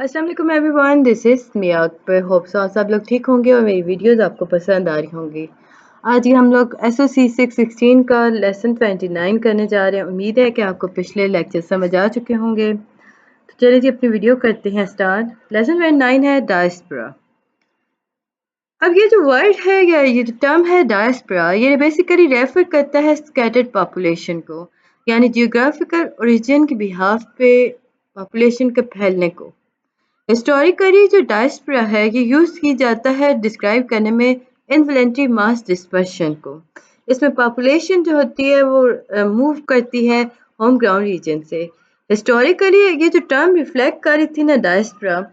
अस्सलाम वालेकुम everyone, this is मिया पर होप सो आप सब लोग ठीक होंगे और मेरी वीडियोस आपको पसंद आ रही होंगी। आज ही हम लोग एसओसी 616 का लेसन 29 करने जा रहे हैं। उम्मीद है कि आपको पिछले लेक्चर समझ आ चुके होंगे। तो चलिए जी अपनी वीडियो करते हैं स्टार्ट। लेसन 29 है डायस्पोरा। अब ये जो वर्ड है या ये जो टर्म है डायस्पोरा, ये बेसिकली रेफर करता है स्कैटर्ड पॉपुलेशन को, यानी जियोग्राफिकल ओरिजिन के बिहाफ पे पॉपुलेशन के फैलने को। हिस्टोरिकली जो डायस्पोरा है ये यूज़ की जाता है डिस्क्राइब करने में इनवॉलंटरी मास डिस्पर्शन को। इसमें पॉपुलेशन जो होती है वो मूव करती है होम ग्राउंड रीजन से। हिस्टोरिकली ये जो टर्म रिफ्लेक्ट कर रही थी ना डायस्पोरा,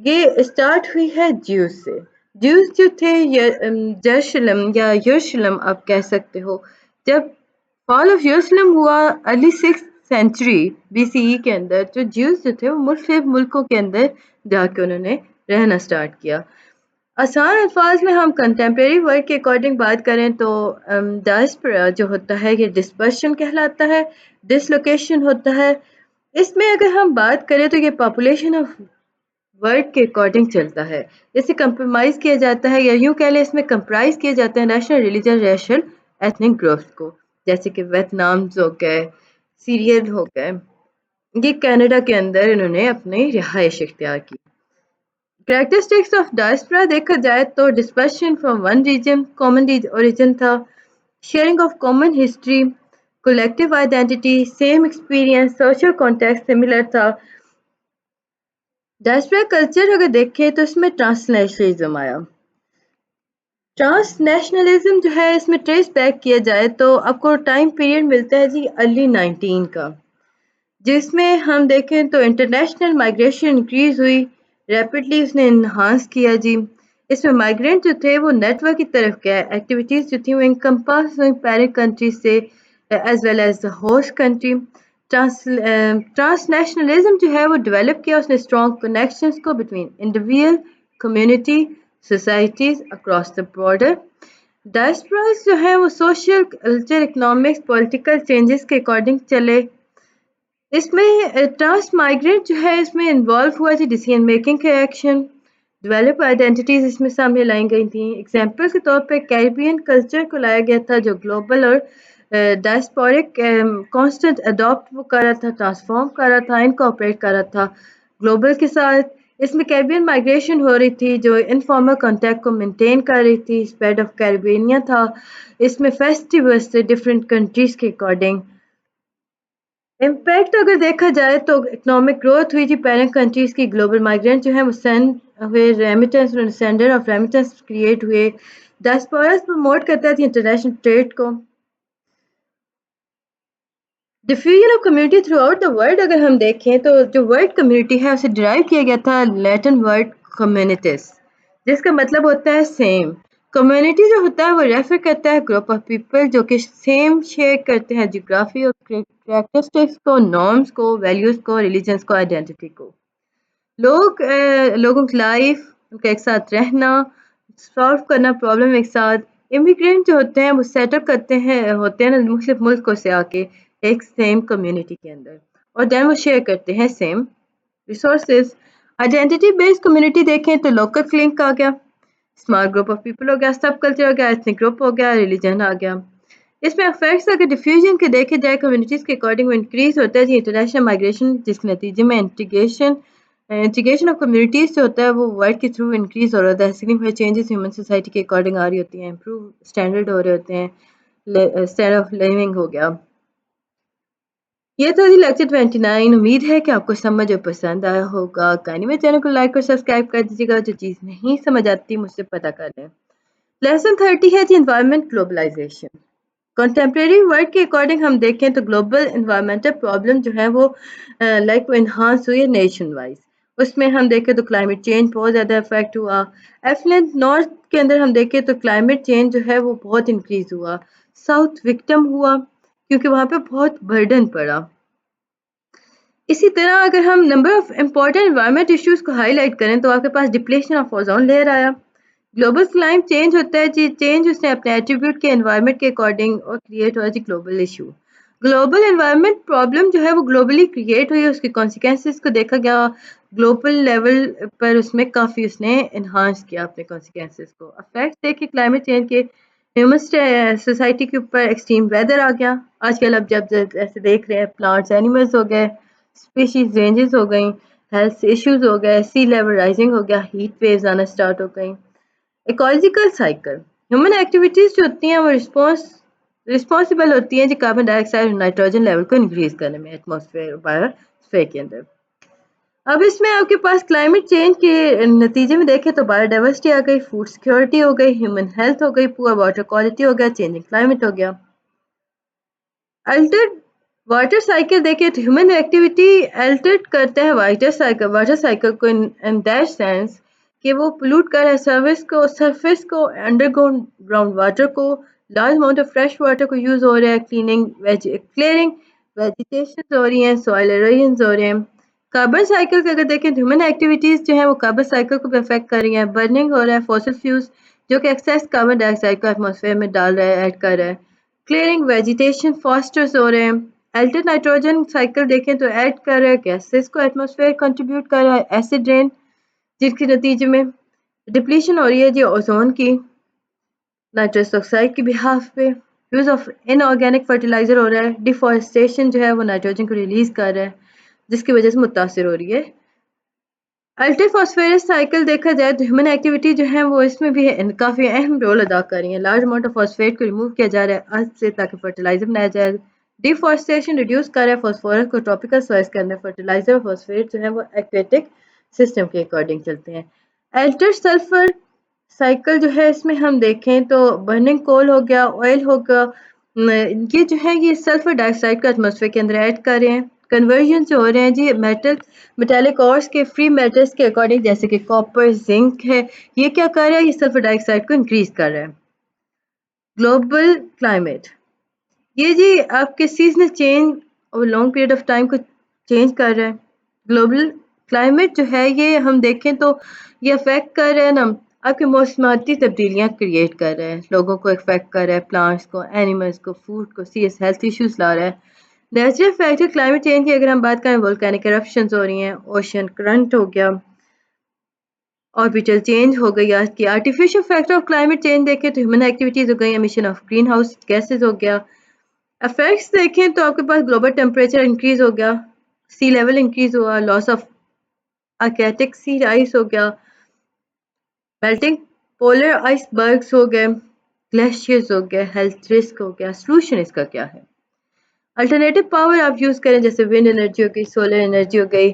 ये स्टार्ट हुई है ज्यूज से। ज्यूज जो थे यरूशलेम या यरूशलेम आप कह सकते हो, जब फॉल ऑफ यरूशलेम हुआ अर्ली 6th सेंचुरी बीसीई के अंदर, तो ज्यूज जो थे वो मुख्तलिफ मुल्कों के अंदर जाके उन्होंने रहना स्टार्ट किया। आसान अल्फाज में हम कंटेम्प्रेरी वर्ड के अकॉर्डिंग बात करें तो डायस्पोरा जो होता है ये डिस्पर्शन कहलाता है, डिसलोकेशन होता है। इसमें अगर हम बात करें तो ये पॉपुलेशन ऑफ वर्ड के अकॉर्डिंग चलता है। इसे कंप्रोमाइज़ किया जाता है या यूँ कह लें इसमें कंप्राइज़ किया जाता है national, religion, racial, ethnic groups को, जैसे कि वियतनाम्स हो गए, सीरियल हो गए। ये कनाडा के अंदर इन्होंने अपनी रिहाइश इख्तियार की। कैरेक्टरिस्टिक्स ऑफ डायस्पोरा देखा जाए तो dispersion from one region, common origin था, sharing of common history, collective identity, same experience, social context similar था। डायस्पोरा कल्चर अगर देखें तो इसमें ट्रांसनेशनलिज्म आया। ट्रांसनेशनलिज्म जो है इसमें ट्रेस बैक किया जाए तो आपको टाइम पीरियड मिलता है जी अर्ली 19 का, जिसमें हम देखें तो इंटरनेशनल माइग्रेशन इंक्रीज हुई रैपिडली, उसने इन्हांस किया जी। इसमें माइग्रेंट जो थे वो नेटवर्क की तरफ गए, एक्टिविटीज़ जो थी वो इनकम्पास हुई पेरेंट कंट्री से as well as the host country. Transnationalism जो है वो डेवलप किया, उसने स्ट्रॉन्ग कनेक्शंस को between individual, community, societies across the border. Diasporas जो है वो social, culture, economics, political changes के अकॉर्डिंग चले। इसमें ट्रांस माइग्रेंट जो है इसमें इन्वॉल्व हुआ जी डिसीजन मेकिंग के एक्शन, डेवलप आइडेंटिटीज इसमें सामने लाई गई थी। एग्जाम्पल के तौर पे कैरिबियन कल्चर को लाया गया था जो ग्लोबल और डायस्पोरिक कांस्टेंट अडॉप्ट वो कर रहा था, ट्रांसफॉर्म कर रहा था, इनकॉर्पोरेट कर रहा था ग्लोबल के साथ। इसमें कैरिबियन माइग्रेशन हो रही थी जो इनफॉर्मल कॉन्टैक्ट को मेंटेन कर रही थी, स्प्रेड ऑफ कैरिबियनिया था। इसमें फेस्टिवल्स थे डिफरेंट कंट्रीज के अकॉर्डिंग। इम्पैक्ट अगर देखा जाए तो इकोनॉमिक ग्रोथ हुई थी पेरेंट कंट्रीज की, ग्लोबल माइग्रेंट जो है वो सेंड हुए, remittance, sender of remittance create हुए। डायस्पोरा प्रमोट करता थी इंटरनेशनल ट्रेड को। Diffusion of community through out the world अगर हम देखें तो जो वर्ड कम्युनिटी है उसे डिराइव किया गया था लैटिन वर्ड कम्युनिटीज, जिसका मतलब होता है सेम। कम्युनिटी जो होता है वो रेफर करता है ग्रुप ऑफ पीपल जो कि सेम शेयर करते हैं जियोग्राफी और कैरेक्टरिस्टिक्स को, नॉर्म्स को, वैल्यूज को, रिलीजन्स को, आइडेंटिटी को। लोगों की लाइफ, उनका एक साथ रहना, सॉल्व करना प्रॉब्लम एक साथ। इमिग्रेंट जो होते हैं वो सेटअप करते हैं होते हैं ना मुख्तलिफ मुल्कों से आके एक सेम कम्युनिटी के अंदर, और देन वो शेयर करते हैं same resources. Identity based community देखें तो लोकल लिंक आ गया, स्मॉल ग्रुप ऑफ पीपल हो गया, सब कल्चर हो गया, एथनिक ग्रुप हो गया, रिलीजन आ गया। इसमें अफेक्ट्स अगर डिफ्यूजन के देखे जाए कम्युनिटीज़ के अकॉर्डिंग वो इंक्रीज होता है जी इंटरनेशनल माइग्रेशन, जिसके नतीजे में इंटीग्रेशन ऑफ कम्युनिटीज़ जो होता है वो वर्ड के थ्रू इंक्रीज हो रहा है। सिग्निफिकेंट चेंजेस ह्यूमन सोसाइटी के अकॉर्डिंग आ रही होती हैं, इंप्रूव स्टैंडर्ड हो रहे होते हैं, स्टैंडर्ड ऑफ लिविंग हो गया। ये था जी लेक्चर 29। उम्मीद है कि आपको समझ और पसंद आया होगा। काइंडली मेरे चैनल को लाइक और सब्सक्राइब कर दीजिएगा। जो चीज़ नहीं समझ आती मुझसे पता कर लें। लेसन 30 है जी एनवायरनमेंट ग्लोबलाइजेशन। कंटेम्प्रेरी वर्ड के अकॉर्डिंग हम देखें तो ग्लोबल इन्वायरमेंटल प्रॉब्लम जो है वो लाइक वो इन्हांस हुई है नेशन वाइज। उसमें हम देखें तो क्लाइमेट चेंज बहुत ज़्यादा इफेक्ट हुआ। एफ्लुएंट नॉर्थ के अंदर हम देखें तो क्लाइमेट चेंज जो है वो बहुत इंक्रीज हुआ। साउथ विक्टिम हुआ क्योंकि वहाँ पे बहुत बर्डन पड़ा। इसी तरह अगर हम number of important environment issues को हाईलाइट करें तो आपके पास डिप्लेशन ऑफ ओजोन लेयर आया। ग्लोबल क्लाइमेट चेंज होता है जी, चेंज उसने अपने एट्रीब्यूट के एनवायरनमेंट के अकॉर्डिंग और क्रिएट हुआ जी global issue. Global environment problem जो है वो ग्लोबली क्रिएट हुई है, उसके कॉन्सिक्वेंसेस को देखा गया ग्लोबल लेवल पर, उसमें काफ़ी उसने इन्हांस किया अपने कॉन्सिक्वेंसेस को। अफेक्ट देखिए क्लाइमेट चेंज के, ह्यूमन सोसाइटी के ऊपर एक्सट्रीम वेदर आ गया। आजकल अब जब जब ऐसे देख रहे हैं प्लांट्स एनिमल्स हो गए, स्पीशीज रेंजेस हो गई, हेल्थ इश्यूज हो गए, सी लेवल राइजिंग हो गया, हीट वेव्स आना स्टार्ट हो गई। इकोलॉजिकल साइकिल, ह्यूमन एक्टिविटीज जो होती हैं वो रिस्पॉन्सिबल होती हैं जी कार्बन डाइऑक्साइड और नाइट्रोजन लेवल को इंक्रीज करने में एटमॉस्फेयर बायोस्फीयर के अंदर। अब इसमें आपके पास क्लाइमेट चेंज के नतीजे में देखें तो बायोडाइवर्सिटी आ गई, फूड सिक्योरिटी हो गई, ह्यूमन हेल्थ हो गई, पुअर वाटर क्वालिटी हो गया, चेंजिंग क्लाइमेट हो गया। अल्टर्ड वाटर साइकिल देखें तो ह्यूमन एक्टिविटी अल्टर्ड करता है वाटर साइकिल को इन दैट सेंस कि वो पोल्यूट कर रहा है सरफेस को अंडरग्राउंड ग्राउंड वाटर को, large amount of fresh water को यूज हो रहा है, क्लियरिंग वेजिटेशन हो रही है, सॉइल एरोजन हो रहे हैं। कार्बन साइकिल का अगर देखें तो ह्यूमन एक्टिविटीज जो है वो कार्बन साइकिल को भी अफेक्ट कर रही है, बर्निंग हो रहा है फॉसिल फ्यूल्स जो कि एक्सेस कार्बन डाइऑक्साइड को एटमॉस्फेयर में डाल रहा है, ऐड कर रहा है। क्लियरिंग वेजिटेशन फॉस्टर्स हो रहे हैं। एल्टर नाइट्रोजन साइकिल देखें तो ऐड कर रहा है गैसेस को एटमॉस्फेयर कंट्रीब्यूट कर रहा है, एसिड रेन जिसके नतीजे में डिप्लीशन हो रही है जी ओजोन की, नाइट्रस ऑक्साइड की बिहाफ पे यूज ऑफ इनऑर्गेनिक फर्टिलाइजर हो रहा है, डिफॉरेस्टेशन जो है वो नाइट्रोजन को रिलीज कर रहा है जिसकी वजह से मुतासर हो रही है। अल्टर फॉस्फेरस साइकिल देखा जाए तो ह्यूमन एक्टिविटी जो है वो इसमें भी काफ़ी अहम रोल अदा कर रही है। लार्ज अमाउंट ऑफ फॉस्फेट को रिमूव किया जा रहा है अर्थ से ताकि फर्टिलाइजर बनाया जाए। डिफॉरेस्टेशन रिड्यूस कर रहा है फॉस्फोरस को ट्रॉपिकल सॉइल्स के अंदर, फर्टिलाइजर और फॉस्फेट जो है वो एक्वेटिक सिस्टम के अकॉर्डिंग चलते हैं। अल्टर सल्फर साइकिल जो है इसमें हम देखें तो बर्निंग कोल हो गया, ऑयल हो गया, ये जो है ये सल्फर डाइऑक्साइड को एटमॉस्फेयर के अंदर ऐड कर रहे हैं। कन्वर्जन जो हो रहे हैं जी मेटालिक ऑर्स के फ्री मेटल्स के अकॉर्डिंग, जैसे कि कॉपर जिंक है, ये क्या कर रहा है, ये सल्फर डाइऑक्साइड को इंक्रीज कर रहा है। ग्लोबल क्लाइमेट, ये जी आपके सीजनल चेंज और लॉन्ग पीरियड ऑफ टाइम को चेंज कर रहा है। ग्लोबल क्लाइमेट जो है ये हम देखें तो ये अफेक्ट कर रहा है ना, आपके मौसमाती तब्दीलियां क्रिएट कर रहा है, लोगों को अफेक्ट कर रहा है, प्लांट्स को, एनिमल्स को, फूड को, सीरियस हेल्थ इश्यूज ला रहा है। नेचुरल फैक्टर क्लाइमेट चेंज की अगर हम बात करें, वोल्केनिक एरप्शंस हो रही हैं, ओशन करंट हो गया, ऑर्बिटल चेंज हो गई आज की। Artificial factor of climate change देखें तो ह्यूमन एक्टिविटीज हो गई, emission of green house gases हो गया। इफेक्ट्स देखें तो आपके पास ग्लोबल टेम्परेचर इंक्रीज हो गया, सी लेवल इंक्रीज हुआ, loss of Arctic sea ice हो गया, मेल्टिंग पोलर आइसबर्ग्स हो गए, ग्लेशियर्स हो गए, हेल्थ रिस्क हो गया। सोल्यूशन इसका क्या है? अल्टरनेटिव पावर आप यूज़ करें, जैसे विंड एनर्जी हो गई, सोलर एनर्जी हो गई।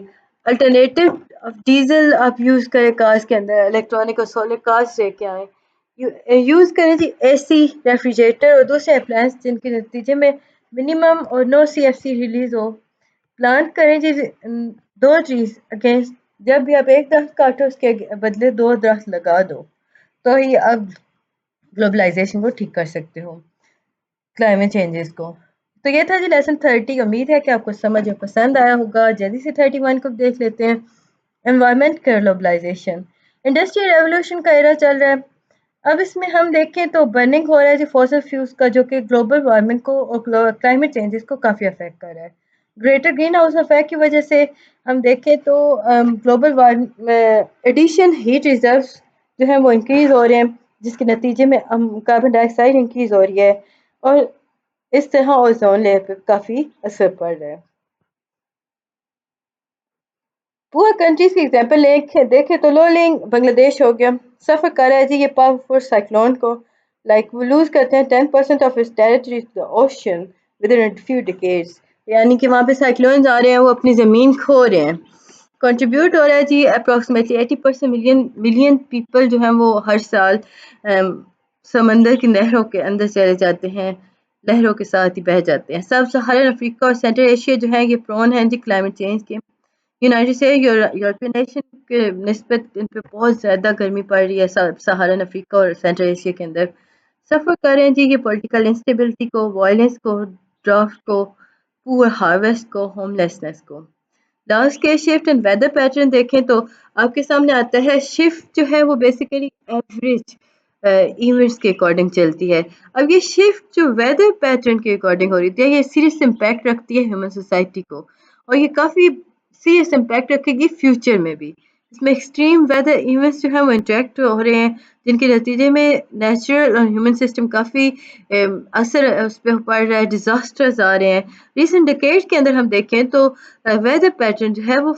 अल्टरनेटिव डीजल आप यूज़ करें कार्स के अंदर, इलेक्ट्रॉनिक और सोलर कार्स लेके आएँ। यूज़ करें जी एसी, रेफ्रिजरेटर और दूसरे अप्लायंस जिनके नतीजे में मिनिमम और नो सीएफसी रिलीज हो। प्लांट करें जी 2 ट्रीज अगेंस्ट, जब भी आप एक दरख्त काटो उसके बदले 2 दरख्त लगा दो, तो ही आप ग्लोबलाइजेशन को ठीक कर सकते हो, क्लाइमेट चेंजेस को। तो ये था जी लेसन 30। उम्मीद है कि आपको समझ और पसंद आया होगा। जल्दी से 31 को देख लेते हैं। एनवायरनमेंट ग्लोबलाइजेशन, इंडस्ट्रियल रेवोल्यूशन का एरा चल रहा है। अब इसमें हम देखें तो बर्निंग हो रहा है जी फॉसिल फ्यूल्स का, जो कि ग्लोबल वार्मिंग को और क्लाइमेट चेंजेस को काफ़ी अफेक्ट कर रहा है। ग्रेटर ग्रीन हाउस इफेक्ट की वजह से हम देखें तो global warm addition heat reserves जो हैं वो इंक्रीज हो रहे हैं, जिसके नतीजे में कार्बन डाइऑक्साइड इंक्रीज हो रही है और इस तरह ओजोन लेयर पर काफ़ी असर पड़ रहा है। पुअर कंट्रीज की एग्जांपल देखें तो लोलिंग बांग्लादेश हो गया, सफ़र कर रहा है जी ये पावरफुल साइक्लोन को, लाइक वो लूज करते हैं 10% of its territory to the ocean within few decades, यानी कि वहाँ पे साइक्लोन आ रहे हैं, वो अपनी ज़मीन खो रहे हैं। कंट्रीब्यूट हो रहा है जी अप्रॉक्सीमेटली 80% मिलियन पीपल जो हैं वो हर साल समंदर की नहरों के अंदर चले जाते हैं, लहरों के साथ ही बह जाते हैं। सब सहारन अफ्रीका और सेंट्रल एशिया जो है ये प्रोन है जी क्लाइमेट चेंज के। यूनाइटेड स्टेट यूरोपियन नेशन के निस्बत इन पे बहुत ज़्यादा गर्मी पड़ रही है, सहारन अफ्रीका और सेंट्रल एशिया के अंदर। सफ़र कर रहे हैं जी ये पॉलिटिकल इंस्टेबिलिटी को, वायलेंस को, ड्राफ्ट को, पुअर हार्वेस्ट को, होमलेसनेस को। Large scale shift in weather pattern देखें तो आपके सामने आता है, शिफ्ट जो है वो बेसिकली एवरेज इवेंट्स के अकॉर्डिंग चलती है। अब ये शिफ्ट जो वेदर पैटर्न के अकॉर्डिंग हो रही थी, ये सीरियस इम्पैक्ट रखती है ह्यूमन सोसाइटी को, और ये काफ़ी सीरियस इम्पैक्ट रखेगी फ्यूचर में भी। इसमें एक्सट्रीम वेदर इवेंट्स जो है वो इंटरेक्ट हो रहे हैं, जिनके नतीजे में नेचुरल और ह्यूमन सिस्टम काफ़ी असर उस पर पड़ रहा है, डिजास्टर्स आ रहे हैं। रिसेंट डिकेड के अंदर हम देखें तो वेदर पैटर्न जो है वो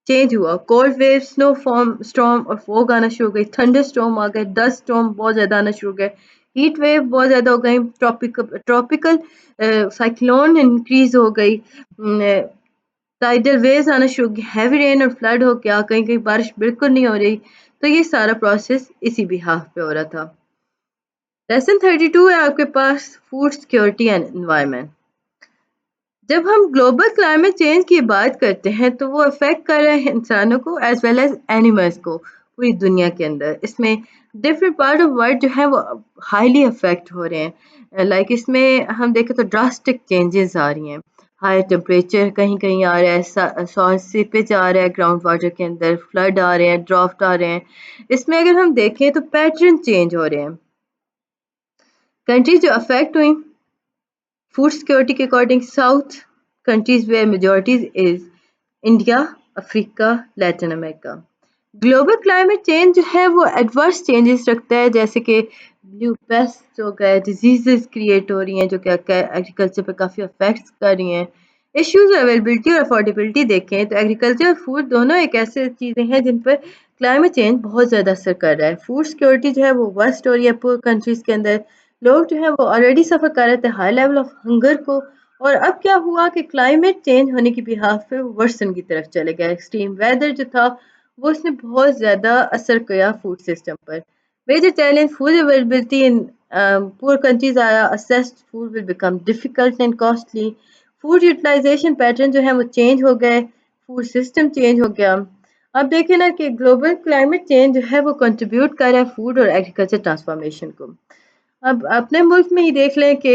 चेंज हुआ। Cold wave, snow form storm और फोग आना शुरू हो गई, थंडर स्टॉर्म आ गए, डस्ट स्टॉर्म बहुत ज़्यादा आना शुरू हो गए, हीट वेव बहुत ज़्यादा हो गई, ट्रॉपिकल साइक्लोन इंक्रीज हो गई, टाइडल वेव्स आना शुरू हो गई, हैवी रेन और फ्लड हो गया, कहीं कहीं बारिश बिल्कुल नहीं हो रही। तो ये सारा प्रोसेस इसी बिहाफ पे हो रहा था। लेसन 32 है आपके पास, फूड सिक्योरिटी एंड एनवायरनमेंट। जब हम ग्लोबल क्लाइमेट चेंज की बात करते हैं तो वो अफेक्ट कर रहे हैं इंसानों को एज वेल एज एनिमल्स को पूरी दुनिया के अंदर। इसमें डिफरेंट पार्ट ऑफ वर्ल्ड जो है वो हाईली अफेक्ट हो रहे हैं। लाइक इसमें हम देखें तो ड्रास्टिक चेंजेस आ रही हैं, हाई टेम्परेचर कहीं कहीं आ रहा है, सॉइल सीपेज आ रहा है ग्राउंड वाटर के अंदर, फ्लड आ रहे हैं, ड्राफ्ट आ रहे हैं। इसमें अगर हम देखें तो पैटर्न चेंज हो रहे हैं। कंट्रीज जो अफेक्ट हुई फूड सिक्योरिटी के according, south countries where majorities is India, Africa, Latin America. Global climate change जो है वो एडवर्स चेंजेस रखता है, जैसे कि ब्लू पेस्ट हो गए, डिजीजेस क्रिएट हो रही हैं जो कि एग्रीकल्चर पे काफ़ी अफेक्ट्स कर रही हैं। इश्यूज अवेलेबिलिटी और अफोर्डेबिलिटी देखें तो एग्रीकल्चर और फूड दोनों एक ऐसे चीज़ें हैं जिन पर क्लाइमेट चेंज बहुत ज़्यादा असर कर रहा है। फूड सिक्योरिटी जो है वो वर्स्ट हो रही है पुअर कंट्रीज़ के अंदर। लोग जो है वो ऑलरेडी सफ़र कर रहे थे हाई लेवल ऑफ हंगर को, और अब क्या हुआ कि क्लाइमेट चेंज होने की बिहाफ पे वो वर्सन की तरफ चले गए। एक्सट्रीम वेदर जो था वो उसने बहुत ज़्यादा असर किया फूड सिस्टम पर। Major challenge food availability in poor countries आया, accessed food will become difficult and costly, food utilisation pattern जो है वो चेंज हो गए, फूड सिस्टम चेंज हो गया। अब देखें ना कि ग्लोबल क्लाइमेट चेंज जो है वो कंट्रीब्यूट कर रहा है फूड और एग्रीकल्चर ट्रांसफॉर्मेशन को। अब अपने मुल्क में ही देख लें कि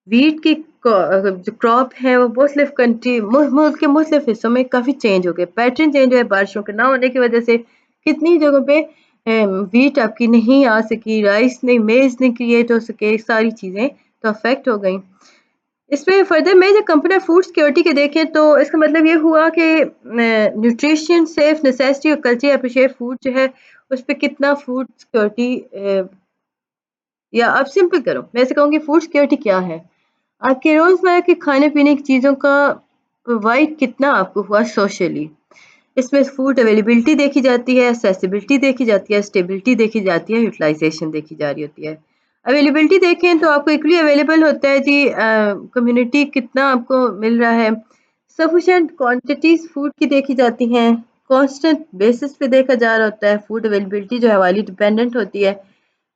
वीट की जो क्रॉप है वो मुख्तलिफ कंट्री मुल्क के मुख्तलिफ हिस्सों में काफ़ी चेंज हो गए, पैटर्न चेंज हुए बारिशों के ना होने की वजह से। कितनी जगहों पे वीट आपकी नहीं आ सकी, राइस नहीं, मेज नहीं क्रिएट हो सके, सारी चीज़ें तो अफेक्ट हो गई। इसमें फर्दर में जो कंपनी फूड सिक्योरिटी के देखें तो इसका मतलब ये हुआ कि न्यूट्रिशन सेफ नेसेसिटी और कल्चर अप्रिशिएट फूड जो है उस पर कितना फूड सिक्योरिटी, या आप सिंपल करो मैं ऐसे कहूँगी फूड सिक्योरिटी क्या है, आपके रोज़मर्रा के खाने-पीने की चीज़ों का प्रोवाइड कितना आपको हुआ सोशली। इसमें फूड अवेलेबिलिटी देखी जाती है, एक्सेसिबिलिटी देखी जाती है, स्टेबिलिटी देखी जाती है, यूटिलाइज़ेशन देखी जा रही होती है। अवेलेबिलिटी देखें तो आपको इक्वली अवेलेबल होता है जी, कम्युनिटी कितना आपको मिल रहा है, सफिशिएंट क्वांटिटीज़ फूड की देखी जाती हैं, कांस्टेंट बेसिस पे देखा जा रहा होता है। फूड अवेलेबिलिटी जो है वाली डिपेंडेंट होती है,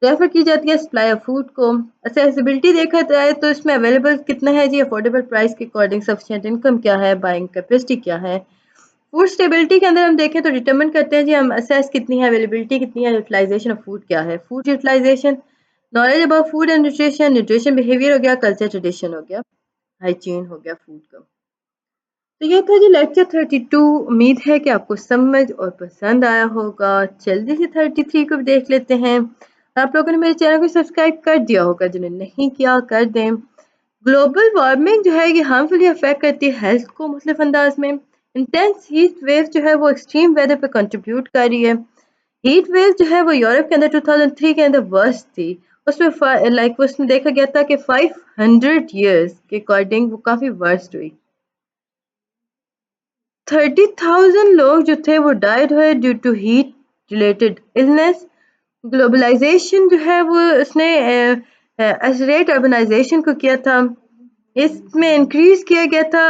रेफर की जाती है सप्लाई ऑफ फूड को। एक्सेसिबिलिटी देखा जाए तो इसमें अवेलेबल कितना है जी, अफोर्डेबल प्राइस के अकॉर्डिंग सफिशिएंट इनकम क्या है, बाइंग कैपेसिटी क्या है। फूड स्टेबिलिटी के अंदर हम देखें तो डिटरमिन करते हैं जी हम असेस कितनी है, अवेलेबिलिटी कितनी है, यूटिलाइजेशन ऑफ फूड क्या है। Food utilisation, knowledge about food and nutrition, nutrition behaviour हो गया, कल्चर ट्रेडिशन हो गया, हाइजीन हो गया फूड का। तो ये था जी लेक्चर 32। उम्मीद है कि आपको समझ और पसंद आया होगा। जल्दी से 33 को भी देख लेते हैं। आप लोगों ने मेरे चैनल को सब्सक्राइब कर दिया होगा, जिन्हें नहीं किया कर दें। ग्लोबल वार्मिंग जो है ये हार्मफुली अफेक्ट करती है हेल्थ को मुख्तलिफ अंदाज में। इंटेंस हीट वेव जो है वो एक्सट्रीम वेदर पे कंट्रीब्यूट कर रही है। हीट वेव जो है वो यूरोप के अंदर 2003 के अंदर वर्स्ट थी। उसमें लाइक उसमें देखा गया था कि 500 ईयर्स के अकॉर्डिंग वो काफ़ी वर्स्ट हुई। 30,000 लोग जो थे वो डाइड हुए due to heat related illness. Globalisation जो है वो उसने एक्सेलरेट अर्बनाइजेशन को किया था। इसमें इंक्रीज किया गया था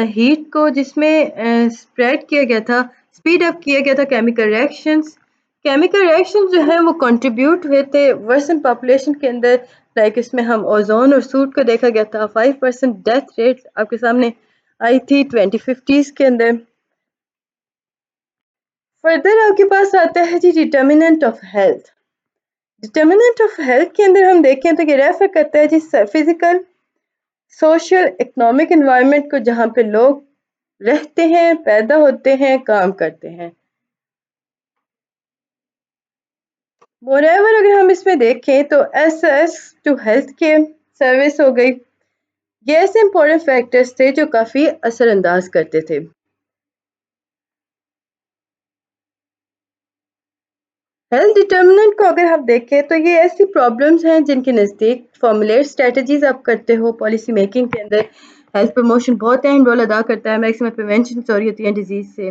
हीट को, जिसमें स्प्रेड किया गया था, स्पीड अप किया गया था केमिकल रिएक्शंस। केमिकल रिएक्शन जो है वो कंट्रीब्यूट हुए थे वर्सन पॉपुलेशन के अंदर। लाइक इसमें हम ओजोन और सूट को देखा गया था। 5% डेथ रेट आपके सामने आई थी 2050s के अंदर। फर्दर आपके पास आता है जी determinant of health. Determinant of health के अंदर हम देखें तो ये रेफर करता है जी फिजिकल, सोशल, इकोनॉमिक एनवायरनमेंट को जहाँ पे लोग रहते हैं, पैदा होते हैं, काम करते हैं। मोreover अगर हम इसमें देखें तो access to health care service हो गई, ये ऐसे इंपॉर्टेंट फैक्टर्स थे जो काफ़ी असरअंदाज करते थे। हेल्थ डिटर्मिनेंट को अगर हम देखें तो ये ऐसी प्रॉब्लम्स हैं जिनके नज़दीक फॉर्मुलेट स्ट्रेटजीज आप करते हो पॉलिसी मेकिंग के अंदर। हेल्थ प्रमोशन बहुत अहम रोल अदा करता है, मैक्सिमम प्रिवेंशन हो रही होती है डिजीज़ से।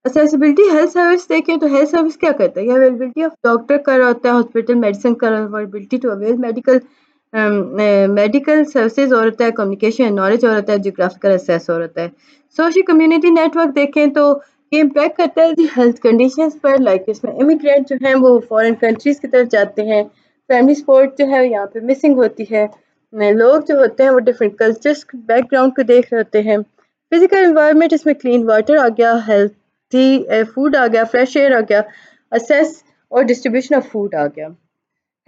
असेसिबिलिटी हेल्थ सर्विस देखें तो हेल्थ सर्विस क्या करता है, ये अवेलेबिलिटी ऑफ डॉक्टर का रहा होता है, हॉस्पिटल मेडिसिन का availability to avail medical services और होता है, कम्युनिकेशन एंड नॉलेज और होता है, जियोग्राफिकल एक्सेस और होता है। सोशल कम्युनिटी नेटवर्क देखें तो ये इम्पैक्ट करता है हेल्थ कंडीशंस पर, लाइक इसमें इमिग्रेंट जो हैं वो फॉरेन कंट्रीज की तरफ जाते हैं, फैमिली सपोर्ट जो है यहाँ पे मिसिंग होती है, लोग जो होते हैं वो डिफरेंट कल्चर्स बैकग्राउंड को देख रहे होते हैं। फिजिकल इन्वायरमेंट इसमें क्लीन वाटर आ गया, हेल्थी फूड आ गया, फ्रेश एयर आ गया, असेस और डिस्ट्रीब्यूशन ऑफ फूड आ गया।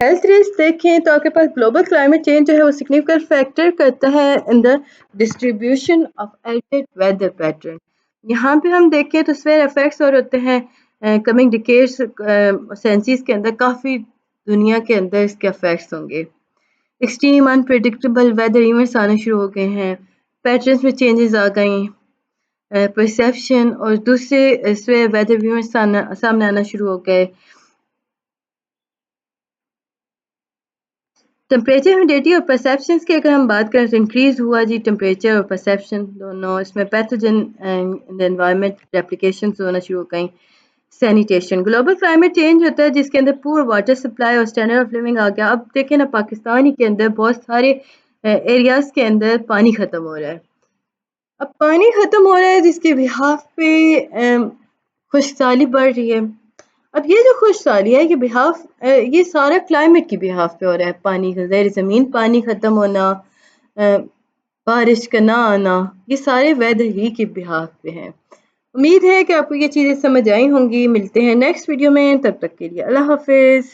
हेल्थ रिस्क देखें तो आपके पास ग्लोबल क्लाइमेट चेंज जो है वो सिग्निफिकेंट फैक्टर करता है in the distribution of altered weather pattern. यहाँ पे हम देखें तो स्फेयर इफेक्ट्स और होते हैं कमिंग डिकेड्स सेंचुरीज के अंदर काफ़ी दुनिया के अंदर इसके इफेक्ट्स होंगे। एक्सट्रीम अनप्रिडिक्टेबल वेदर इवेंट्स आने शुरू हो गए हैं, पैटर्न्स में चेंजेस आ गई, परसेप्शन और दूसरे स्वे वेदर इवेंट्स सामने आना शुरू हो गए। टेम्परेचर ह्यूमिडिटी और परसेप्शंस की अगर हम बात करें तो इंक्रीज हुआ जी टेम्परेचर और परसेप्शन दोनों, इसमें पैथोजन एंड एनवायरनमेंट रेप्लिकेशंस होना शुरू हो गई। सैनिटेशन, ग्लोबल क्लाइमेट चेंज होता है जिसके अंदर पुअर वाटर सप्लाई और स्टैंडर्ड ऑफ लिविंग आ गया। अब देखें ना पाकिस्तान ही के अंदर बहुत सारे एरियाज के अंदर पानी ख़त्म हो रहा है। अब पानी ख़त्म हो रहा है जिसके बिहाफ पे खुशहाली बढ़ रही है। अब ये जो खुशहाली है ये ये सारा क्लाइमेट की बिहाफ पे हो रहा है, पानी का ज़ेर ज़मीन पानी ख़त्म होना, अ, बारिश का ना आना, ये सारे वेदर ही के बिहाफ पे हैं। उम्मीद है कि आपको ये चीज़ें समझ आई होंगी। मिलते हैं नेक्स्ट वीडियो में, तब तक के लिए अल्लाह हाफिज़।